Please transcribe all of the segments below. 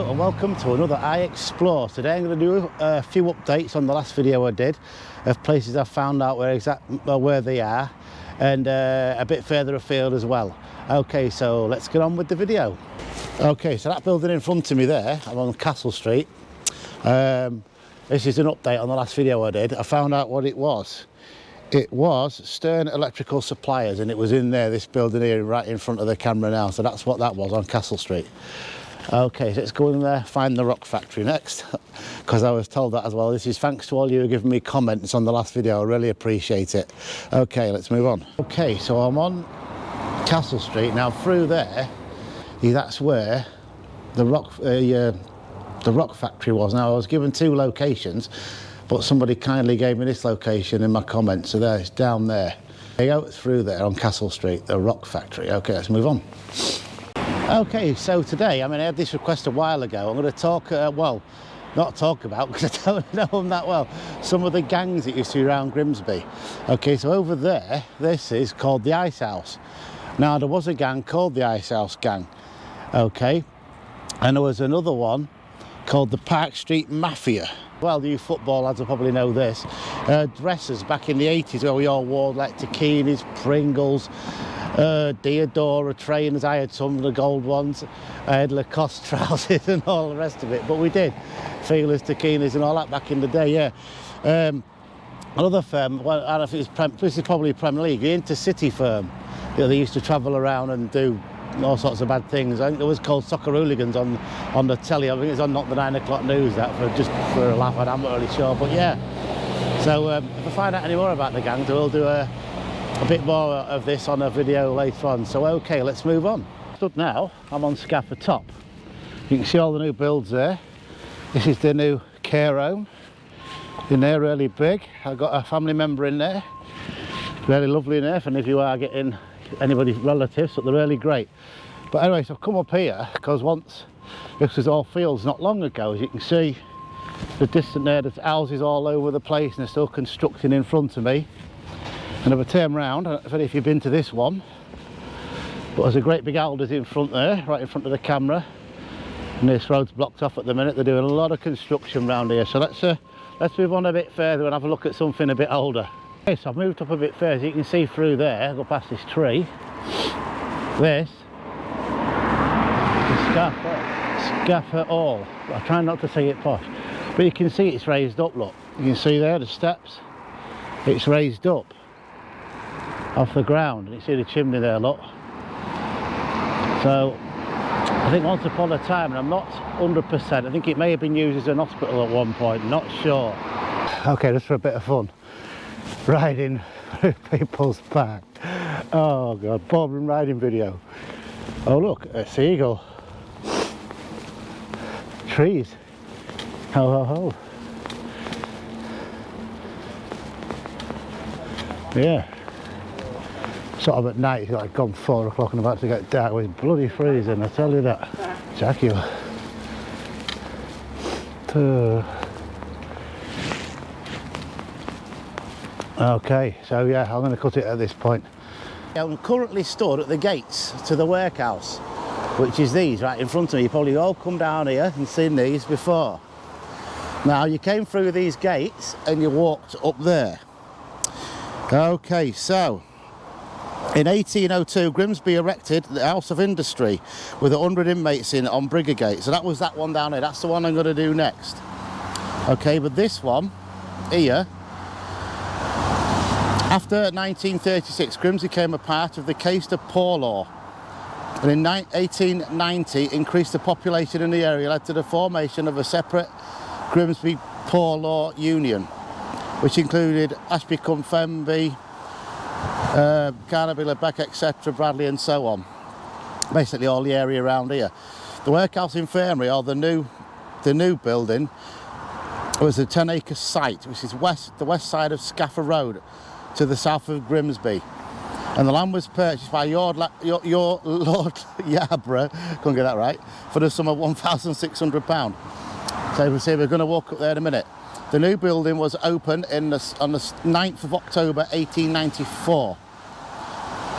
And welcome to another I Explore. Today I'm going to do a few updates on the last video I did of places I've found out where they are, and a bit further afield as well. Okay, so let's get on with the video. Okay, so that building in front of me there, I'm on Castle Street. This is an update on the last video I did. I found out what it was. It was Stern Electrical Suppliers, and it was in there, this building here, right in front of the camera now. So that's what that was on Castle Street. Okay, so let's go in there, find the rock factory next, because I was told that as well. This is thanks to all you who giving me comments on the last video. I really appreciate it. Okay, let's move on. Okay, so I'm on Castle Street now. Through there, that's where the rock factory was. Now I was given two locations, but somebody kindly gave me this location in my comments. So there, it's down there. I go through there on Castle Street, the rock factory. Okay, let's move on. Okay, so today, I had this request a while ago. I'm going to talk, well, not talk about, because I don't know them that well, some of the gangs that used to be around Grimsby. Okay, so over there, this is called the Ice House. Now, there was a gang called the Ice House Gang, okay, and there was another one called the Park Street Mafia. Well, you football lads will probably know this. Dressers back in the 80s where we all wore like takinis, Pringles, Diodora trainers. I had some of the gold ones. I had Lacoste trousers and all the rest of it. But we did feelers, takinis and all that back in the day, yeah. Another firm, well, I don't know if it's this is probably Premier League, the Intercity firm. You know, they used to travel around and do all sorts of bad things. I think it was called Soccer Hooligans on the telly. I think it's on not the 9 o'clock news, that, just for a laugh. I'm not really sure, but yeah. So if I find out any more about the gangs, we'll do a bit more of this on a video later on. So okay, let's move on. Stood now, I'm on Scartho Top. You can see all the new builds there. This is the new care home in there, really big. I've got a family member in there, really lovely in there, and if you are getting anybody's relatives, but they're really great. But anyway, so I've come up here because once this was all fields not long ago. As you can see, the distance there, there's houses all over the place and they're still constructing in front of me. And if I turn around, I don't know if you've been to this one, but there's a great big Alders in front there, right in front of the camera, and this road's blocked off at the minute. They're doing a lot of construction around here. So let's move on a bit further and have a look at something a bit older. Okay, so I've moved up a bit further. You can see through there, go past this tree. This is Scartho Hall. I try not to say it posh, but you can see it's raised up. Look, you can see there the steps. It's raised up off the ground, and you see the chimney there. Look. So I think once upon a time, and I'm not 100%. I think it may have been used as an hospital at one point. Not sure. Okay, just for a bit of fun. Riding through people's back. Oh god, boring riding video. Oh look, a seagull. Trees. Ho ho ho. Yeah. Sort of at night, it's like gone 4 o'clock and about to get dark. It's bloody freezing, I tell you that. Jaguar. Okay, so yeah, I'm going to cut it at this point. I'm currently stood at the gates to the workhouse, which is these right in front of me. You probably all come down here and seen these before. Now, you came through these gates and you walked up there. Okay, so in 1802, Grimsby erected the House of Industry with 100 inmates in on Briggergate. So that was that one down here. That's the one I'm going to do next. Okay, but this one here, after 1936, Grimsby became a part of the Caister Poor Law, and in 1890 increased the population in the area, led to the formation of a separate Grimsby Poor Law Union, which included Ashby-cum-Fenby, Carnaby, Lebec, etc., Bradley and so on. Basically all the area around here. The Workhouse Infirmary, or the new building, was a 10-acre site, which is the west side of Scartho Road, to the south of Grimsby, and the land was purchased by your Lord Yarborough, couldn't get that right, for the sum of £1,600. So we'll see, we're going to walk up there in a minute. The new building was opened on the 9th of October 1894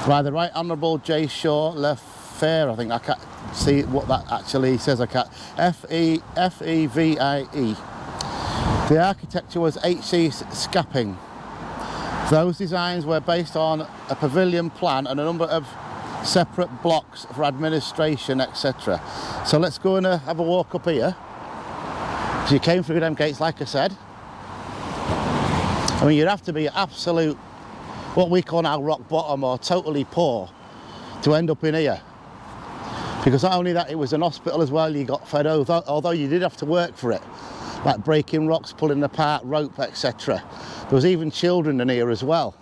by the Right Honourable J. Shaw fair, I think. I can't see what that actually says. I can't. F-E-V-I-E. The architecture was H.C. Scapping. Those designs were based on a pavilion plan and a number of separate blocks for administration, etc. So let's go and have a walk up here. So you came through them gates, like I said. I mean, you'd have to be absolute, what we call now rock bottom, or totally poor to end up in here. Because not only that, it was an hospital as well. You got fed, although you did have to work for it, like breaking rocks, pulling apart rope, etc. There was even children in here as well.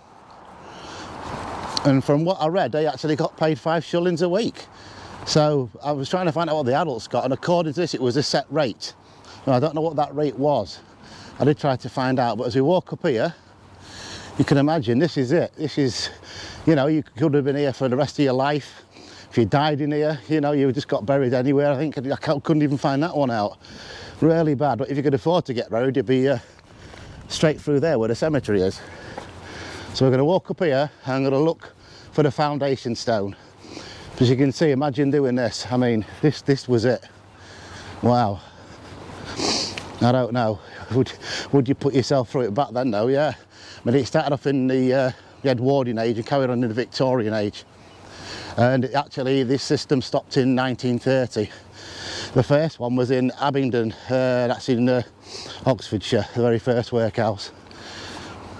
And from what I read, they actually got paid 5 shillings a week. So I was trying to find out what the adults got, and according to this, it was a set rate. And I don't know what that rate was. I did try to find out, but as we walk up here, you can imagine this is it. This is, you know, you could have been here for the rest of your life. If you died in here, you know, you just got buried anywhere. I think I couldn't even find that one out. Really bad. But if you could afford to get buried, you'd be straight through there where the cemetery is. So we're going to walk up here and I'm going to look for the foundation stone. As you can see, imagine doing this. I mean, this was it. Wow. I don't know. Would you put yourself through it back then though? Yeah. I mean, it started off in the Edwardian age and carried on in the Victorian age. And actually this system stopped in 1930. The first one was in Abingdon, that's in Oxfordshire, the very first workhouse.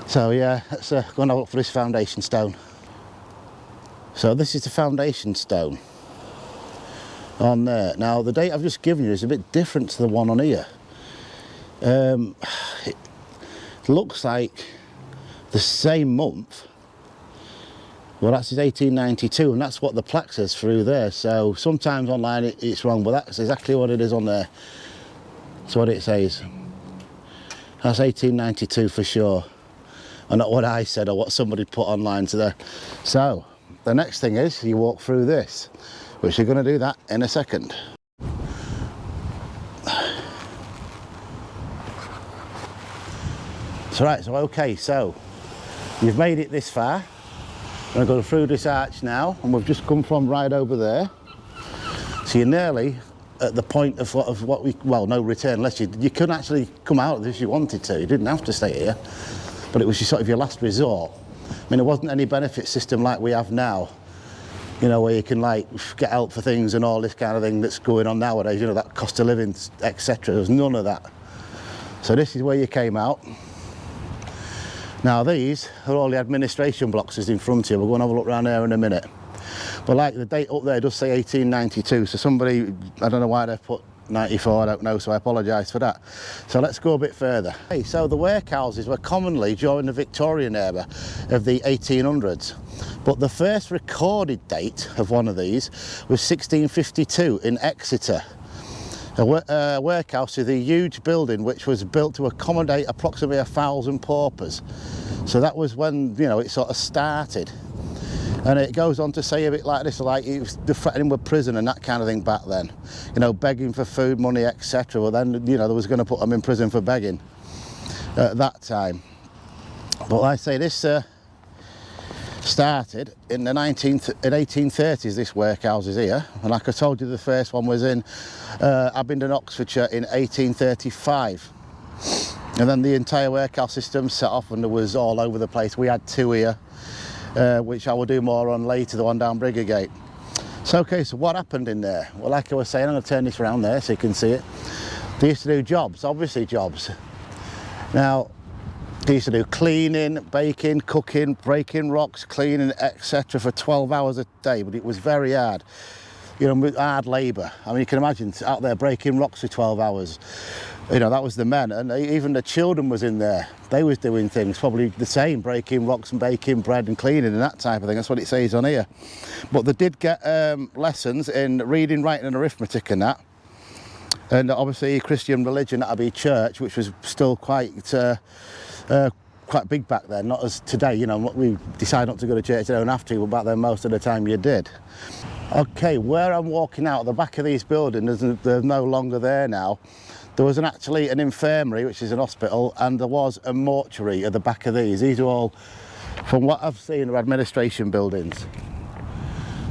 So yeah, let's go and have a look for this foundation stone. So this is the foundation stone on there. Now the date I've just given you is a bit different to the one on here. It looks like the same month. Well, that's 1892, and that's what the plaque says through there. So sometimes online it's wrong, but that's exactly what it is on there. That's what it says. That's 1892 for sure. And not what I said or what somebody put online to there. So the next thing is you walk through this, which you're going to do that in a second. So right, so okay, so you've made it this far. I'm going to go through this arch now, and we've just come from right over there. So you're nearly at the point of what we, well, no return, unless you couldn't actually come out of this if you wanted to. You didn't have to stay here, but it was sort of your last resort. I mean, there wasn't any benefit system like we have now, you know, where you can like get help for things and all this kind of thing that's going on nowadays, you know, that cost of living, etc. There was none of that. So this is where you came out. Now these are all the administration blocks in front of you. We're going to have a look around there in a minute. But like the date up there does say 1892, so somebody, I don't know why they've put 94, I don't know, so I apologise for that. So let's go a bit further. Okay, so the workhouses were commonly during the Victorian era of the 1800s. But the first recorded date of one of these was 1652 in Exeter. A workhouse is a huge building which was built to accommodate approximately 1,000 paupers. So that was when, you know, it sort of started. And it goes on to say a bit like this, like it was threatening with prison and that kind of thing back then. You know, begging for food, money, etc. Well then, you know, they was going to put them in prison for begging at that time. But like I say, this started in the 1830s, this workhouse is here. And like I told you, the first one was in Abingdon, Oxfordshire in 1835. And then the entire workhouse system set off and it was all over the place. We had 2 here, which I will do more on later, the one down Briggergate. So okay, so what happened in there? Well, like I was saying, I'm going to turn this around there so you can see it. They used to do jobs, obviously jobs. Now, they used to do cleaning, baking, cooking, breaking rocks, cleaning, etc. for 12 hours a day, but it was very hard. You know, with hard labour. I mean, you can imagine out there breaking rocks for 12 hours. You know, that was the men, and even the children was in there. They was doing things, probably the same, breaking rocks and baking bread and cleaning and that type of thing. That's what it says on here. But they did get lessons in reading, writing and arithmetic and that. And obviously Christian religion, that'd be church, which was still quite big back then, not as today. You know, we decide not to go to church, they don't have to, but back then most of the time you did. Okay, where I'm walking out, the back of these buildings, they're no longer there now. There was actually an infirmary, which is an hospital, and there was a mortuary at the back of these. These are all, from what I've seen, are administration buildings.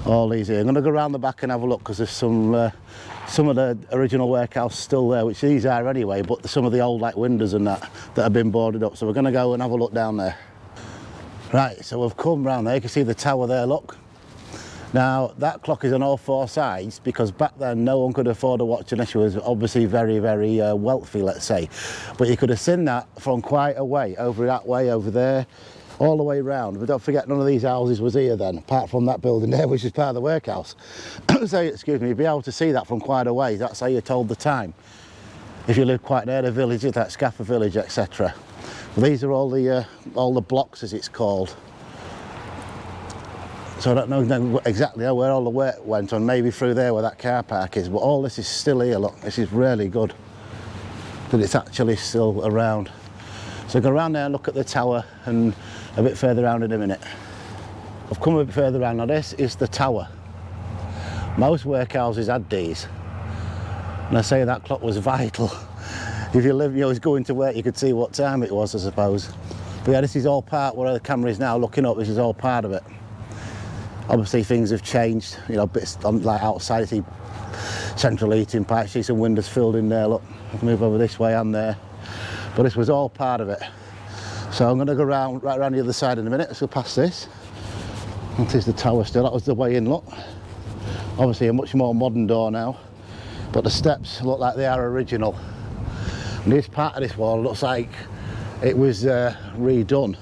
all these here. I'm going to go around the back and have a look, because there's some of the original workhouse still there, which these are anyway, but some of the old like windows and that have been boarded up. So we're going to go and have a look down there. Right, so we've come round there. You can see the tower there, look. Now that clock is on all four sides, because back then no one could afford to watch unless you was obviously very, very wealthy, let's say. But you could have seen that from quite a way, over that way, over there, all the way round. But don't forget, none of these houses was here then, apart from that building there, which is part of the workhouse. So, excuse me, you'd be able to see that from quite a way. That's how you told the time, if you live quite near the villages, like Scartho village, etc. Well, these are all the blocks, as it's called. So I don't know exactly where all the work went on, maybe through there where that car park is, but all this is still here, look. This is really good that it's actually still around. So go around there and look at the tower, and a bit further around in a minute. I've come a bit further around. Now this is the tower. Most workhouses had these, and I say that clock was vital. If you lived, you was going to work, you could see what time it was, I suppose. But yeah, this is all part where the camera is now looking up. This is all part of it. Obviously things have changed, you know, bits like outside, you see central heating pipes, see some windows filled in there, look. I'll move over this way and there. But this was all part of it. So I'm going to go right around the other side in a minute. Let's go past this. That is the tower still, that was the way in, look. Obviously a much more modern door now, but the steps look like they are original. And this part of this wall looks like it was redone.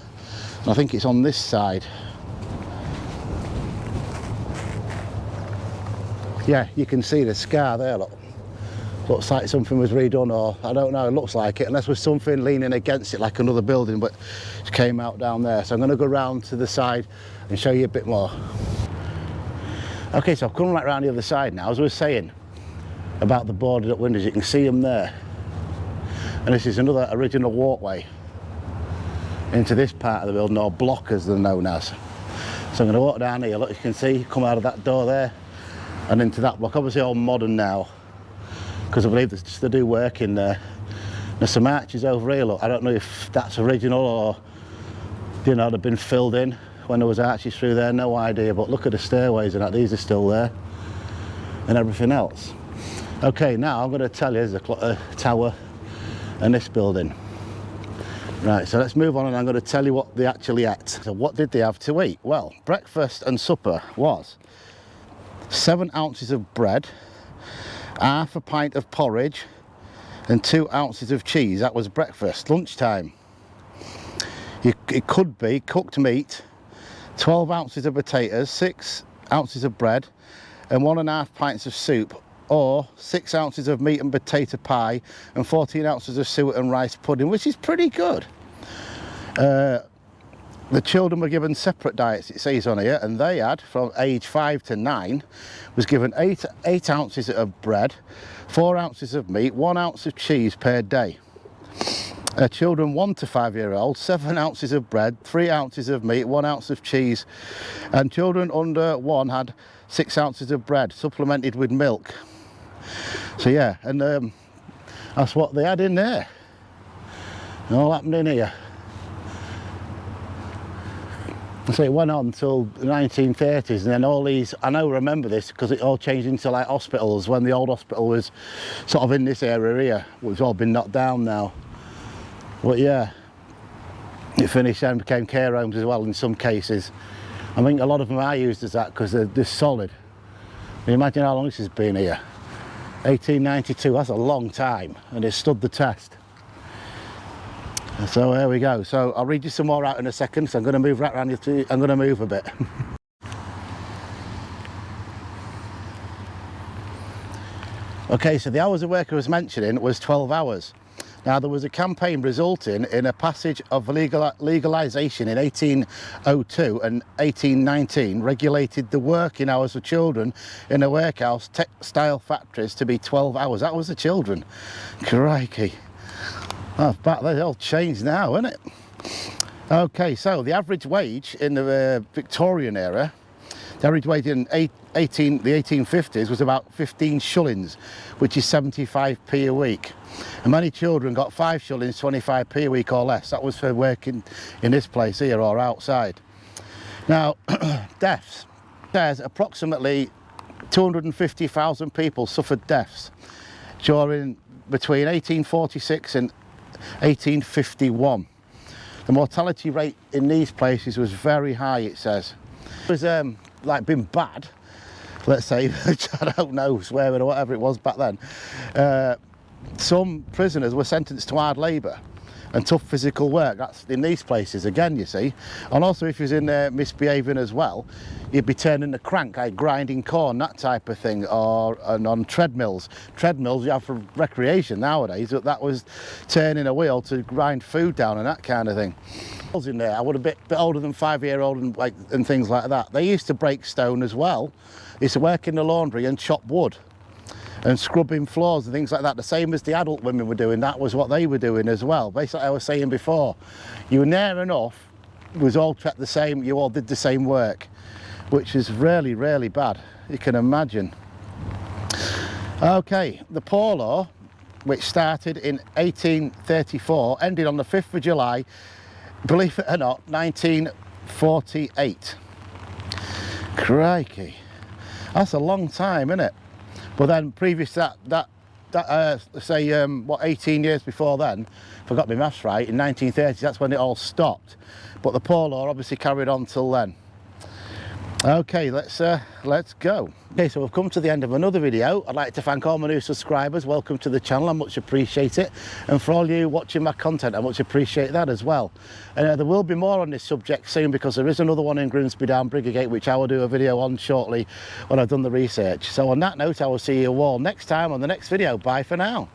And I think it's on this side. Yeah, you can see the scar there, look. Looks like something was redone, or I don't know, it looks like it, unless there's something leaning against it like another building, but it came out down there. So I'm going to go round to the side and show you a bit more. Okay, so I've come right round the other side now. As I was saying about the boarded up windows, you can see them there. And this is another original walkway into this part of the building, or block as they're known as. So I'm going to walk down here, look, you can see, come out of that door there and into that block. Obviously all modern now, because I believe they do work in there. There's some arches over here, look. I don't know if that's original or, you know, they've been filled in when there was arches through there, no idea. But look at the stairways and that, these are still there, and everything else. Okay, now I'm going to tell you, there's a tower and this building. Right, so let's move on, and I'm going to tell you what they actually ate. So what did they have to eat? Well, breakfast and supper was 7 ounces of bread, half a pint of porridge, and 2 ounces of cheese. That was breakfast. Lunchtime, it could be cooked meat, 12 ounces of potatoes, 6 ounces of bread, and 1.5 pints of soup, or 6 ounces of meat and potato pie, and 14 ounces of suet and rice pudding, which is pretty good. The children were given separate diets, it says on here, and they had, from age 5 to 9, was given 8 ounces of bread, 4 ounces of meat, 1 ounce of cheese per day. Children 1 to 5 year old, 7 ounces of bread, 3 ounces of meat, 1 ounce of cheese, and children under 1 had 6 ounces of bread, supplemented with milk. So yeah, and that's what they had in there. And all happened in here. So it went on until the 1930s, and then all these, I know, remember this because it all changed into like hospitals when the old hospital was sort of in this area here, which has all been knocked down now. But yeah, it finished and became care homes as well in some cases. I think a lot of them are used as that because they're solid. Can you imagine how long this has been here? 1892, that's a long time, and it stood the test. So there we go. So I'll read you some more out in a second. So I'm going to move right around you. I'm going to move a bit. Okay, so the hours of work I was mentioning was 12 hours. Now there was a campaign resulting in a passage of legalisation in 1802 and 1819 regulated the working hours for children in a workhouse, textile factories to be 12 hours. That was the children. Crikey. Oh, back there, all changed now, isn't it? Okay, so the average wage in the Victorian era, the average wage in the 1850s was about 15 shillings, which is 75p a week. And many children got 5 shillings, 25p a week or less. That was for working in this place here or outside. Now, deaths. There's approximately 250,000 people suffered deaths during between 1846 and 1851. The mortality rate in these places was very high, it says. It was like been bad, let's say, which I don't know, swearing or whatever it was back then. Some prisoners were sentenced to hard labour and tough physical work. That's in these places again, you see. And also if you was in there misbehaving as well, you'd be turning the crank, like grinding corn, that type of thing, and on treadmills. Treadmills you have for recreation nowadays, but that was turning a wheel to grind food down and that kind of thing. I was in there, I was a bit older than 5-year-old and things like that. They used to break stone as well. They used to work in the laundry and chop wood and scrubbing floors and things like that, the same as the adult women were doing. That was what they were doing as well. Basically, I was saying before, you were near enough, it was all kept the same, you all did the same work, which is really, really bad, you can imagine. Okay, the Poor Law, which started in 1834, ended on the 5th of July, believe it or not, 1948. Crikey, that's a long time, isn't it? But then previous to that say, what, 18 years before then, if I got my maths right, in 1930s, that's when it all stopped. But the Poor Law obviously carried on till then. Okay, let's go. Okay, so we've come to the end of another video. I'd like to thank all my new subscribers. Welcome to the channel, I much appreciate it. And for all you watching my content, I much appreciate that as well. And there will be more on this subject soon, because there is another one in Grimsby down Briggergate, which I will do a video on shortly when I've done the research. So on that note, I will see you all next time on the next video. Bye for now.